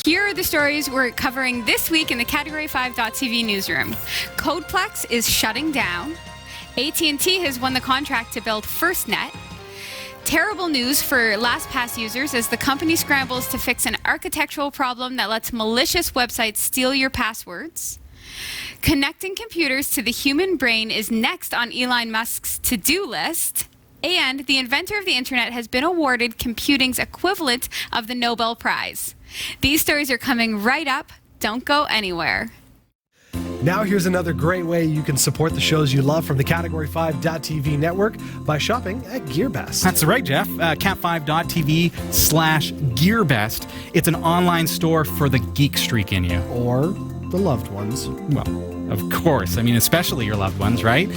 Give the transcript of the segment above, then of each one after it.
Here are the stories we're covering this week in the Category 5.tv newsroom. CodePlex is shutting down. AT&T has won the contract to build FirstNet. Terrible news for LastPass users as the company scrambles to fix an architectural problem that lets malicious websites steal your passwords. Connecting computers to the human brain is next on Elon Musk's to-do list. And the inventor of the internet has been awarded computing's equivalent of the Nobel Prize. These stories are coming right up. Don't go anywhere. Now here's another great way you can support the shows you love from the Category 5.tv network by shopping at GearBest. That's right, Jeff. cat5.tv/GearBest. It's an online store for the geek streak in you. Or the loved ones. Well, of course. I mean, especially your loved ones, right?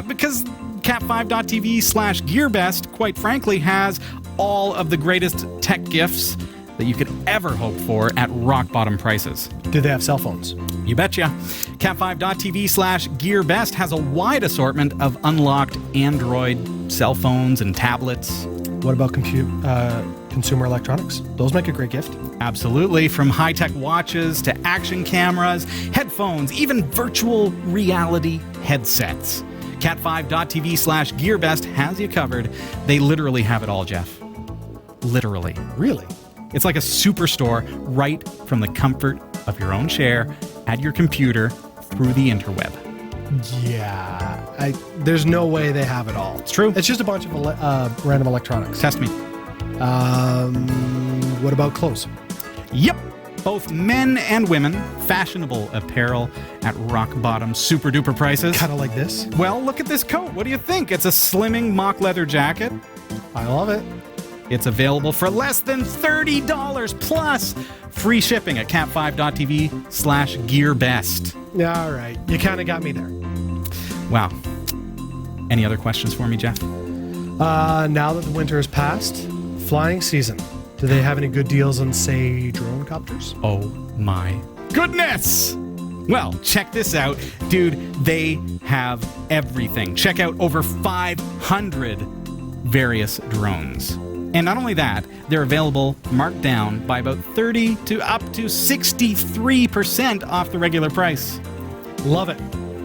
Because cat5.tv/GearBest, quite frankly, has all of the greatest tech gifts that you could ever hope for at rock-bottom prices. Do they have cell phones? You betcha. Cat5.tv/GearBest has a wide assortment of unlocked Android cell phones and tablets. What about consumer electronics? Those make a great gift. Absolutely. From high-tech watches to action cameras, headphones, even virtual reality headsets. Cat5.tv/GearBest has you covered. They literally have it all, Jeff. Literally. Really? It's like a superstore right from the comfort of your own chair at your computer through the interweb. Yeah. There's no way they have it all. It's true. It's just a bunch of random electronics. Test me. What about clothes? Yep. Both men and women, fashionable apparel at rock-bottom, super-duper prices. Kind of like this? Well, look at this coat. What do you think? It's a slimming mock leather jacket. I love it. It's available for less than $30 plus free shipping at cat5.tv/GearBest. Yeah, all right. You kind of got me there. Wow. Any other questions for me, Jeff? Now that the winter has passed, flying season. Do they have any good deals on, say, drone copters? Oh my goodness! Well, check this out. Dude, they have everything. Check out over 500 various drones. And not only that, they're available marked down by about 30 to up to 63% off the regular price. Love it.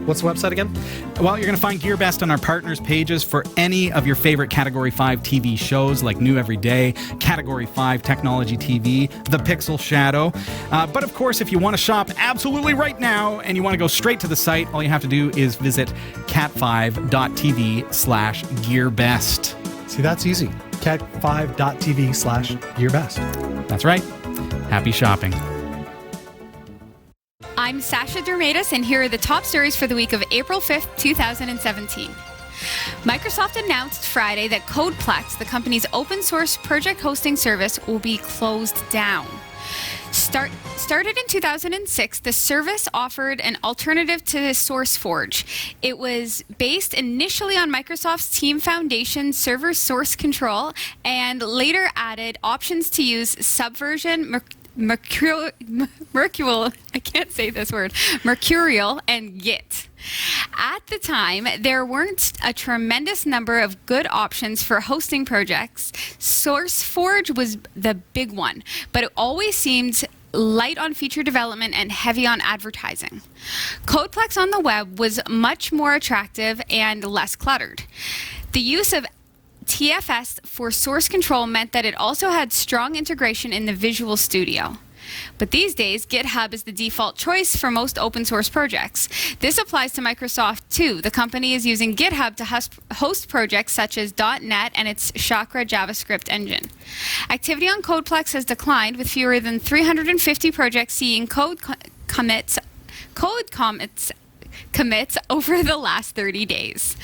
What's the website again? Well, you're going to find GearBest on our partners pages for any of your favorite Category 5 TV shows like New Every Day, Category 5 Technology TV, The Pixel Shadow. But of course, if you want to shop absolutely right now and you want to go straight to the site, all you have to do is visit cat5.tv/GearBest. See, that's easy. cat5.tv/GearBest. That's right. Happy shopping. I'm Sasha Dermatis, and here are the top stories for the week of April 5th, 2017. Microsoft announced Friday that CodePlex, the company's open-source project hosting service, will be closed down. Started in 2006, the service offered an alternative to SourceForge. It was based initially on Microsoft's Team Foundation server source control and later added options to use Subversion, Mercurial, I can't say this word, Mercurial, and Git. At the time, there weren't a tremendous number of good options for hosting projects. SourceForge was the big one, but it always seemed light on feature development and heavy on advertising. CodePlex on the web was much more attractive and less cluttered. The use of TFS for source control meant that it also had strong integration in the Visual Studio. But these days, GitHub is the default choice for most open source projects. This applies to Microsoft too. The company is using GitHub to host projects such as .NET and its Chakra JavaScript engine. Activity on CodePlex has declined, with fewer than 350 projects seeing code commits over the last 30 days.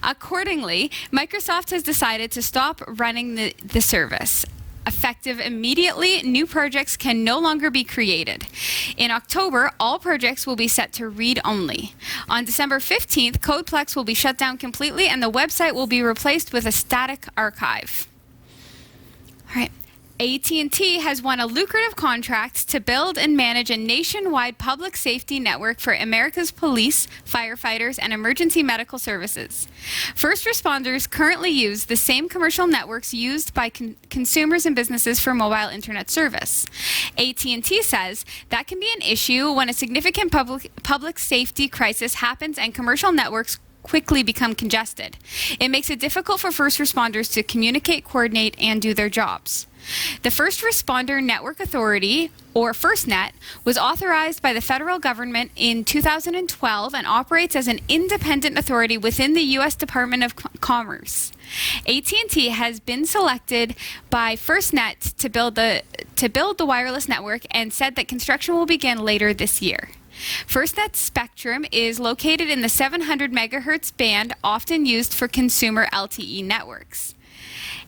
Accordingly, Microsoft has decided to stop running the service. Effective immediately, new projects can no longer be created. In October, all projects will be set to read-only. On December 15th, CodePlex will be shut down completely and the website will be replaced with a static archive. All right. AT&T has won a lucrative contract to build and manage a nationwide public safety network for America's police, firefighters, and emergency medical services. First responders currently use the same commercial networks used by consumers and businesses for mobile internet service. AT&T says that can be an issue when a significant public safety crisis happens and commercial networks quickly become congested. It makes it difficult for first responders to communicate, coordinate, and do their jobs. The First Responder Network Authority, or FirstNet, was authorized by the federal government in 2012 and operates as an independent authority within the U.S. Department of Commerce. AT&T has been selected by FirstNet to build the wireless network and said that construction will begin later this year. FirstNet's spectrum is located in the 700 megahertz band, often used for consumer LTE networks.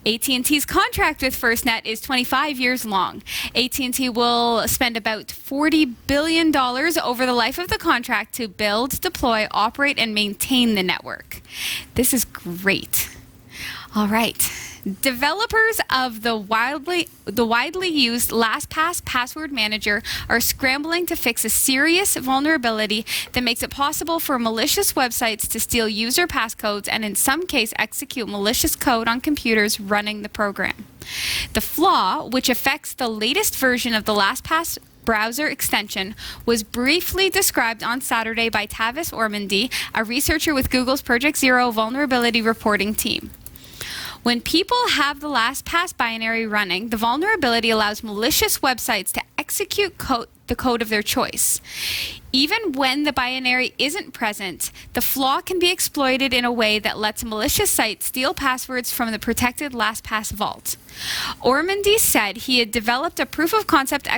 AT&T's contract with FirstNet is 25 years long. AT&T will spend about $40 billion over the life of the contract to build, deploy, operate, and maintain the network. This is great. All right. Developers of the widely used LastPass password manager are scrambling to fix a serious vulnerability that makes it possible for malicious websites to steal user passcodes and in some cases execute malicious code on computers running the program. The flaw, which affects the latest version of the LastPass browser extension, was briefly described on Saturday by Tavis Ormandy, a researcher with Google's Project Zero vulnerability reporting team. When people have the LastPass binary running, the vulnerability allows malicious websites to execute the code of their choice. Even when the binary isn't present, the flaw can be exploited in a way that lets malicious sites steal passwords from the protected LastPass vault. Ormandy said he had developed a proof of concept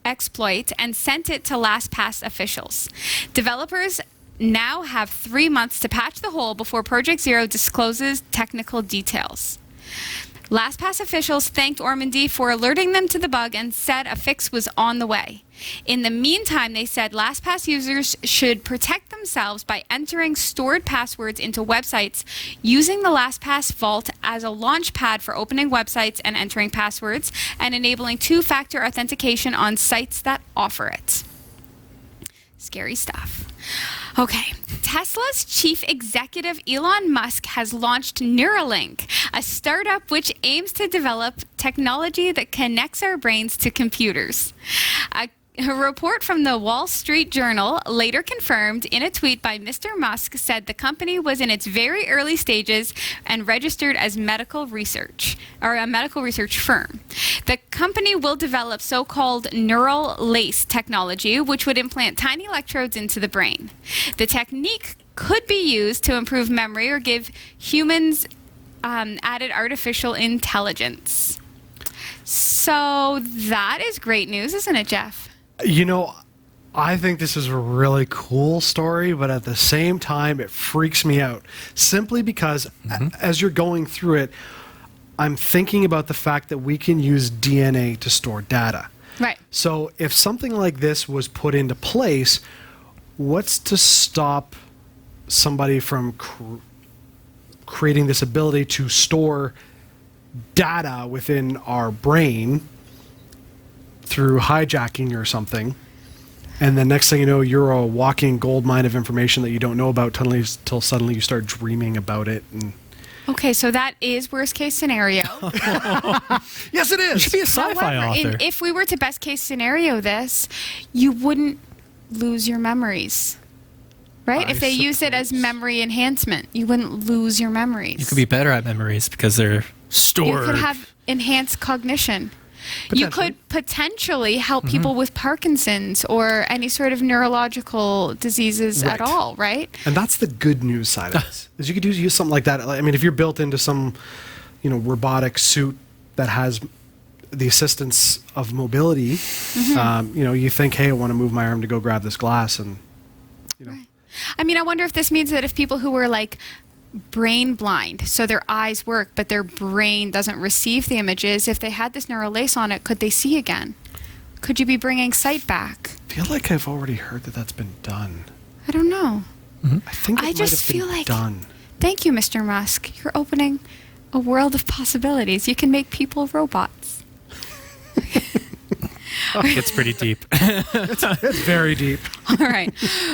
exploit and sent it to LastPass officials. Developers now have 3 months to patch the hole before Project Zero discloses technical details. LastPass officials thanked Ormandy for alerting them to the bug and said a fix was on the way. In the meantime, they said LastPass users should protect themselves by entering stored passwords into websites using the LastPass vault as a launch pad for opening websites and entering passwords, and enabling two-factor authentication on sites that offer it. Scary stuff. Okay, Tesla's chief executive Elon Musk has launched Neuralink, a startup which aims to develop technology that connects our brains to computers. A report from the Wall Street Journal later confirmed in a tweet by Mr. Musk said the company was in its very early stages and registered as medical research, or a medical research firm. The company will develop so-called neural lace technology, which would implant tiny electrodes into the brain. The technique could be used to improve memory or give humans added artificial intelligence. So that is great news, isn't it, Jeff? You know, I think this is a really cool story, but at the same time, it freaks me out. Simply because as you're going through it, I'm thinking about the fact that we can use DNA to store data. Right. So if something like this was put into place, what's to stop somebody from creating this ability to store data within our brain through hijacking or something, and the next thing you know, you're a walking gold mine of information that you don't know about till suddenly you start dreaming about it. And okay, so that is worst case scenario. yes, it is. You should be a sci-fi author. If we were to best case scenario this, you wouldn't lose your memories. Right? If they use it as memory enhancement, you wouldn't lose your memories. You could be better at memories because they're stored. You could have enhanced cognition. You could potentially help people with Parkinson's or any sort of neurological diseases at all, right? And that's the good news side of this. Is you could use something like that. I mean, if you're built into some, robotic suit that has the assistance of mobility, you think, hey, I want to move my arm to go grab this glass, and Right. I mean, I wonder if this means that if people who were like brain blind, so their eyes work, but their brain doesn't receive the images, if they had this neural lace on it, could they see again? Could you be bringing sight back? I feel like I've already heard that that's been done. I don't know. I think it I just feel like done. Thank you, Mr. Musk. You're opening a world of possibilities. You can make people robots. It's pretty deep. It's very deep. All right.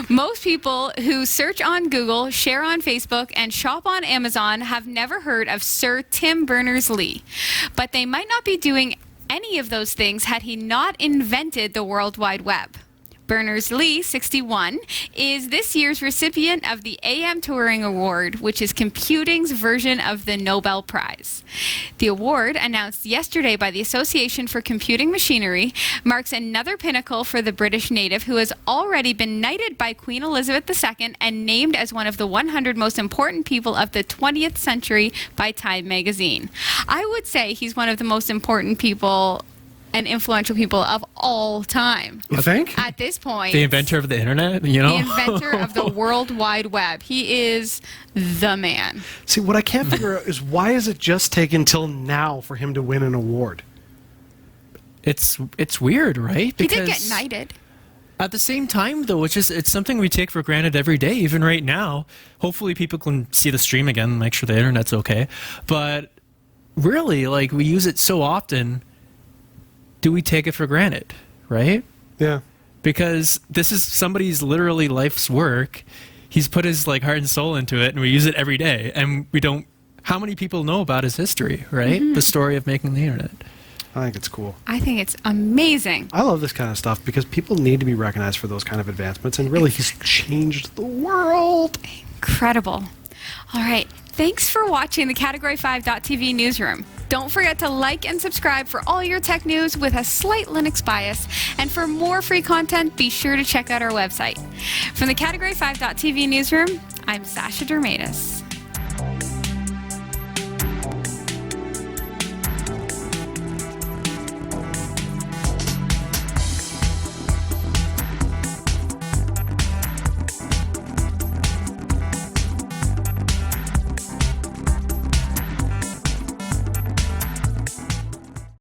Most people who search on Google, share on Facebook, and shop on Amazon have never heard of Sir Tim Berners-Lee. But they might not be doing any of those things had he not invented the World Wide Web. Berners-Lee, 61, is this year's recipient of the AM Turing Award, which is computing's version of the Nobel Prize. The award, announced yesterday by the Association for Computing Machinery, marks another pinnacle for the British native who has already been knighted by Queen Elizabeth II and named as one of the 100 most important people of the 20th century by Time magazine. I would say he's one of the most important people and influential people of all time. You think? At this point, The inventor of the internet, you know? the inventor of the World Wide Web. He is the man. See, what I can't figure out is why is it just taken till now for him to win an award? It's weird, right? He did get knighted. At the same time, though, it's something we take for granted every day, even right now. Hopefully people can see the stream again and make sure the internet's okay. But really, like, we use it so often, do we take it for granted, right? Yeah. Because this is somebody's literally life's work. He's put his like heart and soul into it, and we use it every day. And we don't. How many people know about his history, right? The story of making the internet. I think it's cool. I think it's amazing. I love this kind of stuff because people need to be recognized for those kind of advancements, and really, he's changed the world. Incredible. All right. Thanks for watching the Category 5.tv newsroom. Don't forget to like and subscribe for all your tech news with a slight Linux bias. And for more free content, be sure to check out our website. From the Category 5.tv newsroom, I'm Sasha Dermatis.